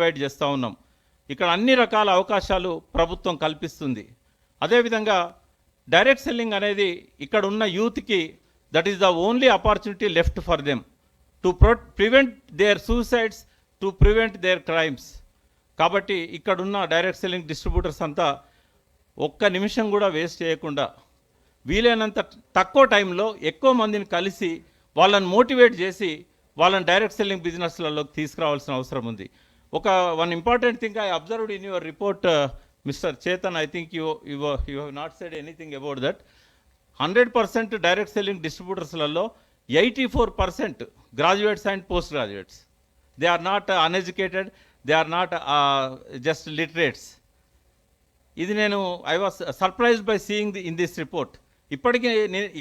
Provide చేస్తూ ఉన్నాం. ఇక్కడ అన్ని రకాల అవకాశాలు ప్రభుత్వం కల్పిస్తుంది. అదేవిధంగా డైరెక్ట్ సెల్లింగ్ అనేది ఇక్కడ ఉన్న యూత్కి that is the only opportunity left for them to prevent their suicides, to prevent their crimes. కాబట్టి ఇక్కడున్న డైరెక్ట్ సెల్లింగ్ డిస్ట్రిబ్యూటర్స్ అంతా ఒక్క నిమిషం కూడా వేస్ట్ చేయకుండా వీలైనంత తక్కువ టైంలో ఎక్కువ మందిని కలిసి వాళ్ళని మోటివేట్ చేసి వాళ్ళని డైరెక్ట్ సెల్లింగ్ బిజినెస్లలోకి తీసుకురావాల్సిన అవసరం ఉంది. One important thing I observed in your report mister Chetan, I think you have not said anything about that. 100% direct selling డిస్ట్రిబ్యూటర్స్లలో 84% graduates and post graduates. They are not uneducated, they are not just literates. ఇది నేను I was surprised by seeing in this report. ఇప్పటికీ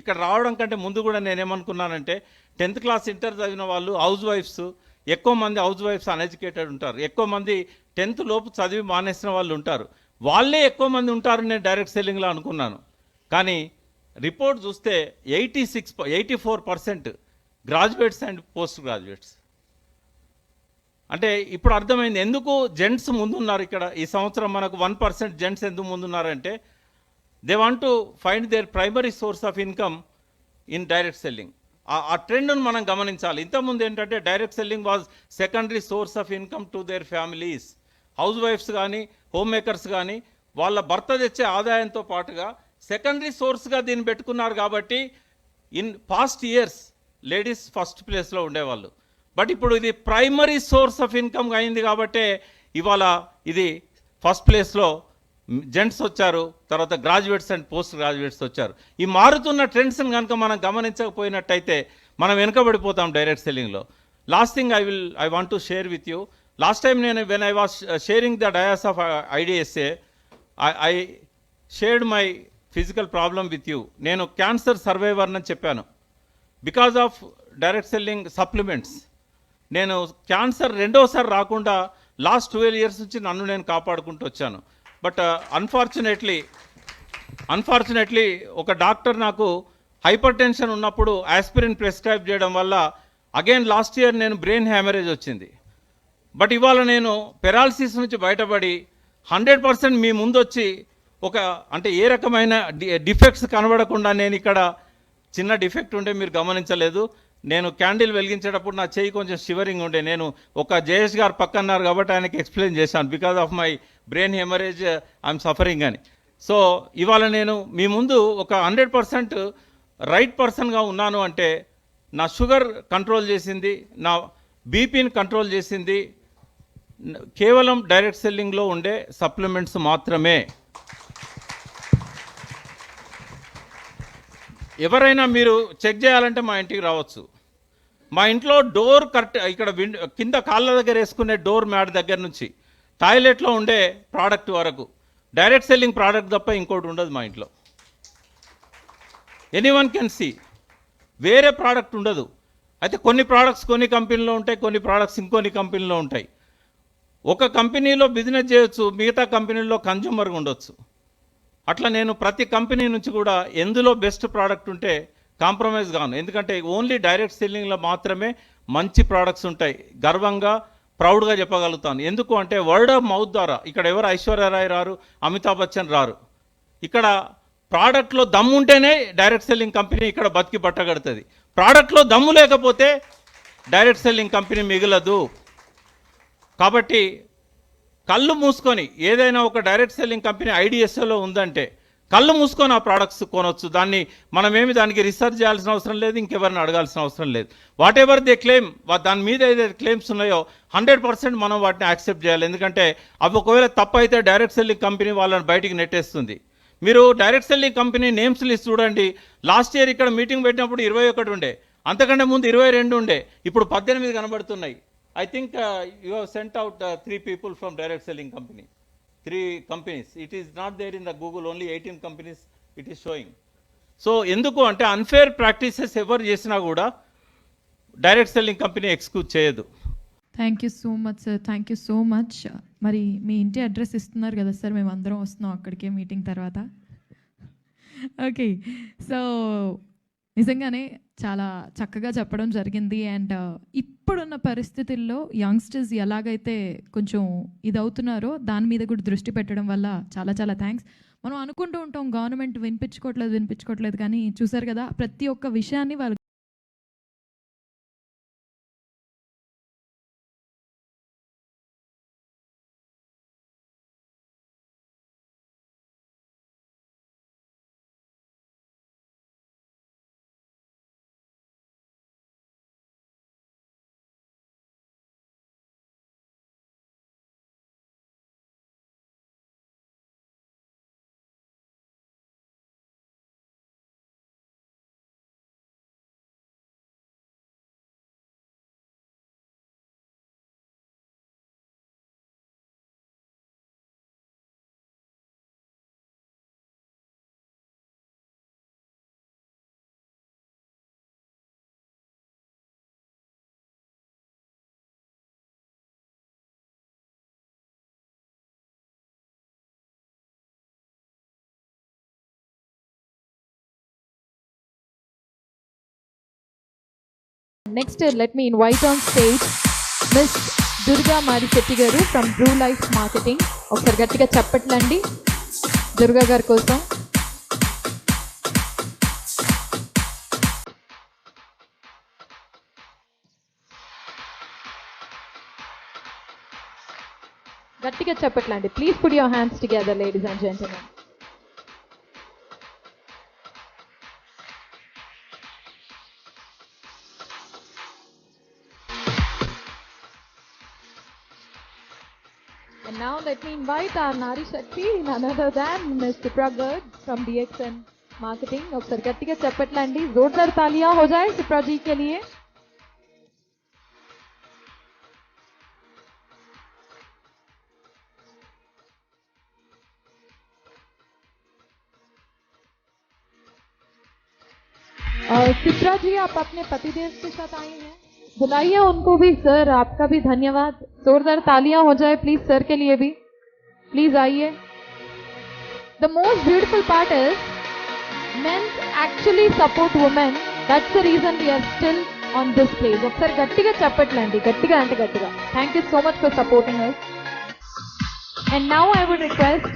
ఇక్కడ రావడం కంటే ముందు కూడా నేనేమనుకున్నానంటే 10th క్లాస్ ఇంటర్ చదివిన వాళ్ళు హౌస్ వైఫ్స్, ఎక్కువ మంది హౌస్ వైఫ్స్ అన్ఎడ్యుకేటెడ్ ఉంటారు, ఎక్కువ మంది 10th లోపు చదివి మానేసిన వాళ్ళు ఉంటారు, వాళ్ళే ఎక్కువ మంది ఉంటారు నేను డైరెక్ట్ సెల్లింగ్లో అనుకున్నాను. కానీ రిపోర్ట్ చూస్తే 84% గ్రాడ్యుయేట్స్ అండ్ పోస్ట్ గ్రాడ్యుయేట్స్. అంటే ఇప్పుడు అర్థమైంది ఎందుకు జెంట్స్ ముందున్నారు. ఇక్కడ ఈ సంవత్సరం మనకు 1% జెంట్స్ ఎందుకు ముందున్నారంటే they want to find their primary source of income in direct selling. ఆ ట్రెండ్ను మనం గమనించాలి. ఇంతకుముందు ఏంటంటే direct selling was secondary source of income to their families. హౌస్ వైఫ్స్ కానీ హోమ్ మేకర్స్ కానీ వాళ్ళ భర్త తెచ్చే ఆదాయంతో పాటుగా సెకండరీ సోర్స్గా దీన్ని పెట్టుకున్నారు. కాబట్టి in past years ladies first ప్లేస్లో ఉండేవాళ్ళు. బట్ ఇప్పుడు ఇది ప్రైమరీ సోర్స్ ఆఫ్ ఇన్కమ్ అయింది కాబట్టి ఇవాళ ఇది ఫస్ట్ ప్లేస్లో జెంట్స్ వచ్చారు, తర్వాత గ్రాడ్యుయేట్స్ అండ్ పోస్ట్ గ్రాడ్యుయేట్స్ వచ్చారు. ఈ మారుతున్న ట్రెండ్స్ని కనుక మనం గమనించకపోయినట్టయితే మనం వెనుకబడిపోతాం డైరెక్ట్ సెల్లింగ్లో. Last thing I want to share with you. Last time నేను when I was sharing the dais of IDSA I shared my physical problem with you. నేను క్యాన్సర్ సర్వైవర్ అని చెప్పాను. Because of direct selling supplements నేను cancer రెండోసారి రాకుండా last 12 years నుంచి నన్ను నేను కాపాడుకుంటూ వచ్చాను. బట్ అన్ఫార్చునేట్లీ ఒక డాక్టర్ నాకు హైపర్ టెన్షన్ ఉన్నప్పుడు ఆస్పిరిన్ ప్రిస్క్రైబ్ చేయడం వల్ల అగైన్ లాస్ట్ ఇయర్ నేను బ్రెయిన్ హ్యామరేజ్ వచ్చింది. బట్ ఇవాళ నేను పెరాలసిస్ నుంచి బయటపడి 100% మీ ముందు వచ్చి అంటే ఏ రకమైన డిఫెక్ట్స్ కనబడకుండా, నేను ఇక్కడ చిన్న డిఫెక్ట్ ఉంటే మీరు గమనించలేదు, నేను క్యాండిల్ వెలిగించేటప్పుడు నా చేయి కొంచెం షివరింగ్ ఉండే. నేను జయేష్ గారు పక్కన్నారు కాబట్టి ఆయనకి ఎక్స్ప్లెయిన్ చేశాను, because of my brain haemorrhage I'm suffering అని. సో ఇవాళ నేను మీ ముందు 100% రైట్ పర్సన్గా ఉన్నాను అంటే నా షుగర్ కంట్రోల్ చేసింది, నా బీపీని కంట్రోల్ చేసింది కేవలం డైరెక్ట్ సెల్లింగ్లో ఉండే సప్లిమెంట్స్ మాత్రమే. ఎవరైనా మీరు చెక్ చేయాలంటే మా ఇంటికి రావచ్చు. మా ఇంట్లో డోర్ ఇక్కడ కింద కాళ్ళ దగ్గర వేసుకునే డోర్ మ్యాట్ దగ్గర నుంచి టాయిలెట్లో ఉండే ప్రోడక్ట్ వరకు డైరెక్ట్ సెల్లింగ్ ప్రోడక్ట్ తప్ప ఇంకోటి ఉండదు మా ఇంట్లో. ఎనీవన్ కెన్ సీ, వేరే ప్రోడక్ట్ ఉండదు. అయితే కొన్ని ప్రోడక్ట్స్ కొన్ని కంపెనీలో ఉంటాయి, కొన్ని ప్రోడక్ట్స్ ఇంకొన్ని కంపెనీలో ఉంటాయి. ఒక కంపెనీలో బిజినెస్ చేయొచ్చు, మిగతా కంపెనీల్లో కన్జ్యూమర్గా ఉండొచ్చు. అట్లా నేను ప్రతి కంపెనీ నుంచి కూడా ఎందులో బెస్ట్ ప్రోడక్ట్ ఉంటే కాంప్రమైజ్ కాను. ఎందుకంటే ఓన్లీ డైరెక్ట్ సెల్లింగ్లో మాత్రమే మంచి ప్రోడక్ట్స్ ఉంటాయి. గర్వంగా ప్రౌడ్గా చెప్పగలుగుతాను. ఎందుకు అంటే వర్డ్ ఆఫ్ మౌత్ ద్వారా. ఇక్కడ ఎవరు ఐశ్వర్యరాయ్ రారు, అమితాబ్ బచ్చన్ రారు. ఇక్కడ ప్రోడక్ట్లో దమ్ము ఉంటేనే డైరెక్ట్ సెల్లింగ్ కంపెనీ ఇక్కడ బతికి పట్టగడుతుంది. ప్రోడక్ట్లో దమ్ము లేకపోతే డైరెక్ట్ సెల్లింగ్ కంపెనీ మిగలదు. కాబట్టి కళ్ళు మూసుకొని ఏదైనా ఒక డైరెక్ట్ సెల్లింగ్ కంపెనీ IDSAలో ఉందంటే కళ్ళు మూసుకొని ఆ ప్రోడక్ట్స్ కొనవచ్చు. దానికి రీసెర్చ్ చేయాల్సిన అవసరం లేదు, ఇంకెవరిని అడగాల్సిన అవసరం లేదు. వాట్ ఎవర్ దే క్లెయిమ్, దాని మీద ఏదైతే క్లెయిమ్స్ ఉన్నాయో 100% మనం వాటిని యాక్సెప్ట్ చేయాలి. ఎందుకంటే అవి ఒకవేళ తప్పు అయితే డైరెక్ట్ సెల్లింగ్ కంపెనీ వాళ్ళని బయటికి నెట్టేస్తుంది. మీరు direct selling company names list చూడండి. లాస్ట్ ఇయర్ ఇక్కడ మీటింగ్ పెట్టినప్పుడు 21 ఉండే, అంతకంటే ముందు 22 ఉండే, ఇప్పుడు 18 కనబడుతున్నాయి. I think you have sent out 3 people from direct selling company, 3 companies. It is not there in the Google, only 18 companies it is showing. So ఎందుకు అంటే అన్ఫేర్ ప్రాక్టీసెస్ ఎవరు చేసినా కూడా డైరెక్ట్ సెల్లింగ్ కంపెనీ ఎక్స్క్యూజ్ చేయదు. Thank you so much sir, thank you so much. మరి మీ ఇంటి address ఇస్తున్నారు కదా సార్, మేము అందరం వస్తున్నాం అక్కడికే మీటింగ్ తర్వాత. ఓకే, సో నిజంగానే చాలా చక్కగా చెప్పడం జరిగింది. అండ్ ఇప్పుడున్న పరిస్థితుల్లో యంగ్స్టర్స్ ఎలాగైతే కొంచెం ఇదవుతున్నారో దాని మీద కూడా దృష్టి పెట్టడం వల్ల చాలా చాలా థ్యాంక్స్. మనం అనుకుంటూ ఉంటాం గవర్నమెంట్ వినిపించుకోవట్లేదు కానీ చూసారు కదా ప్రతి ఒక్క విషయాన్ని వాళ్ళు Next, let me invite on stage Miss Durga Marisetti garu from Brew Life Marketing. ఒకసారి గట్టిగా చప్పట్లండి దుర్గా గారి కోసం. గట్టిగా చప్పట్లండి. Please put your hands together, ladies and gentlemen. And now let me invite our Nari Shakti, none other than Ms. Sipra Garg from DXN Marketing. ఒకసారి గట్టిగా చప్పట్లండి. जोरदार तालियां हो जाए सिप्रा जी के लिए. सिप्रा जी आप अपने पतिदेव के साथ आई हैं, बुलाइए उनको भी. सर आपका भी धन्यवाद. जोरदार तालियां हो जाए प्लीज सर के लिए भी. प्लीज आइए. The most beautiful part is men actually support women. That's the reason we are still on this place. ఒకసారి గట్టిగా చెప్పట్లండి. గట్టిగా అంటే గట్టిగా. Thank you so much for supporting us. And now I would request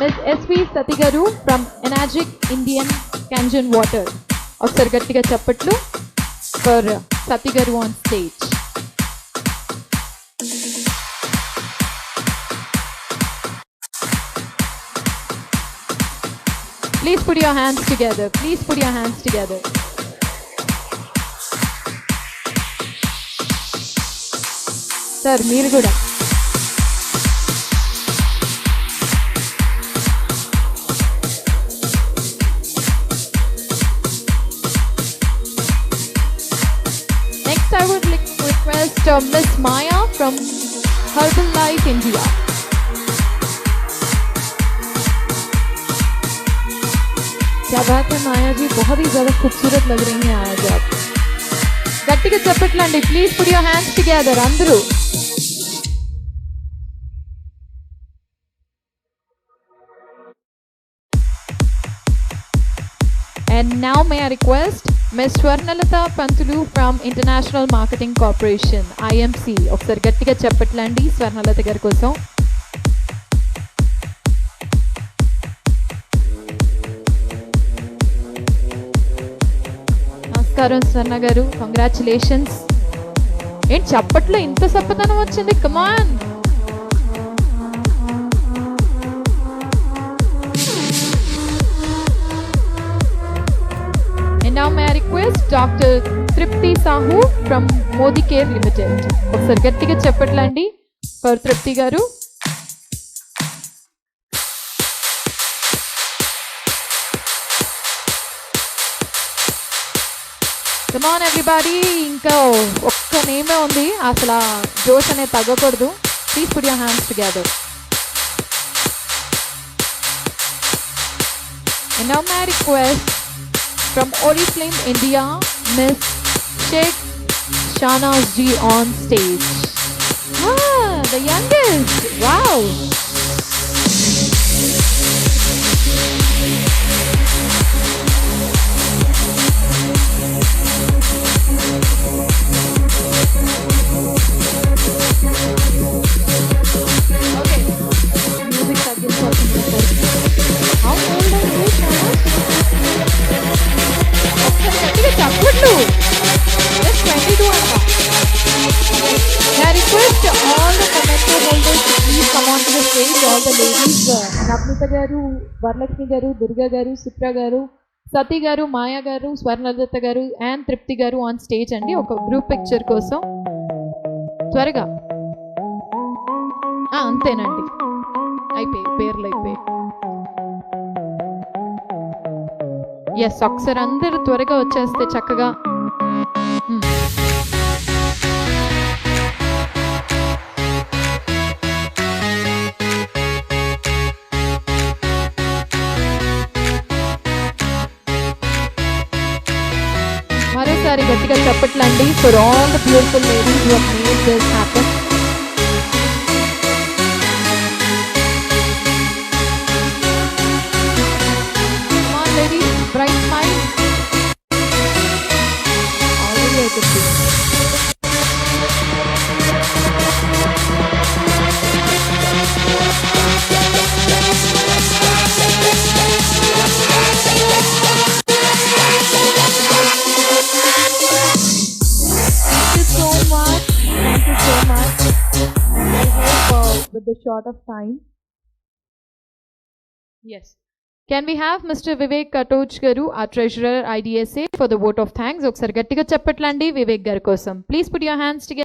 Ms. SV Satigaru from Energic Indian Kangen Water. ఒకసారి గట్టిగా చప్పట్లు for Satigaru on stage. Please put your hands together. Please put your hands together. Sir, మీరు కూడా. Next, I would request Miss Maya from Herbal Life India. क्या बात है माया जी, बहुत ही ज्यादा खूबसूरत लग रही हैं आज आप. గట్టిగా చప్పట్లండి. Please put your hands together అందరూ. And now may I request Ms. Swarnalata Pantulu from International Marketing Corporation, IMC. ఒకసారి గట్టిగా చప్పట్లండి స్వర్ణలత గారి కోసం. నమస్కారం స్వర్ణ గారు, కంగ్రాచులేషన్స్. ఏంటి చప్పట్లో ఇంత సప్పదనం వచ్చింది? కమాన్. And now may I request Dr. Tripti Sahu from Modi Care Limited. ఒకసారి గట్టిగా చప్పట్లండి ఫర్ తృప్తి గారు. Come on everybody, ఇంకా ఒక్క నేమే ఉంది, అసలు జోష్ అనేది తగ్గకూడదు. Please put your hands together. And now my request from Oriflame India, Miss Sheikh Shahnaz ji on stage. The youngest. Wow. నవనీత గారు, వరలక్ష్మి గారు, దుర్గా గారు, సుప్ర గారు, సతీ గారు, మాయా గారు, స్వర్ణలత గారు అండ్ తృప్తి గారు ఆన్ స్టేజ్ అండి ఒక గ్రూప్ పిక్చర్ కోసం. త్వరగా అంతేనండి, అయిపోయి పేర్లు అయిపోయి. ఎస్, ఒకసారి అందరూ త్వరగా వచ్చేస్తే చక్కగా. మరోసారి గట్టిగా చెప్పట్లండి for all the beautiful ladies who have made this happen. Come on ladies, bright smile. Already I can see. Thank you so much. I hope with the short of time. Yes. Can we have Mr. Vivek Katoj garu, our treasurer IDSA, for the vote of thanks? Okkari gattiga cheppatlanడి వివేక్ గారి కోసం. Please put your hands together.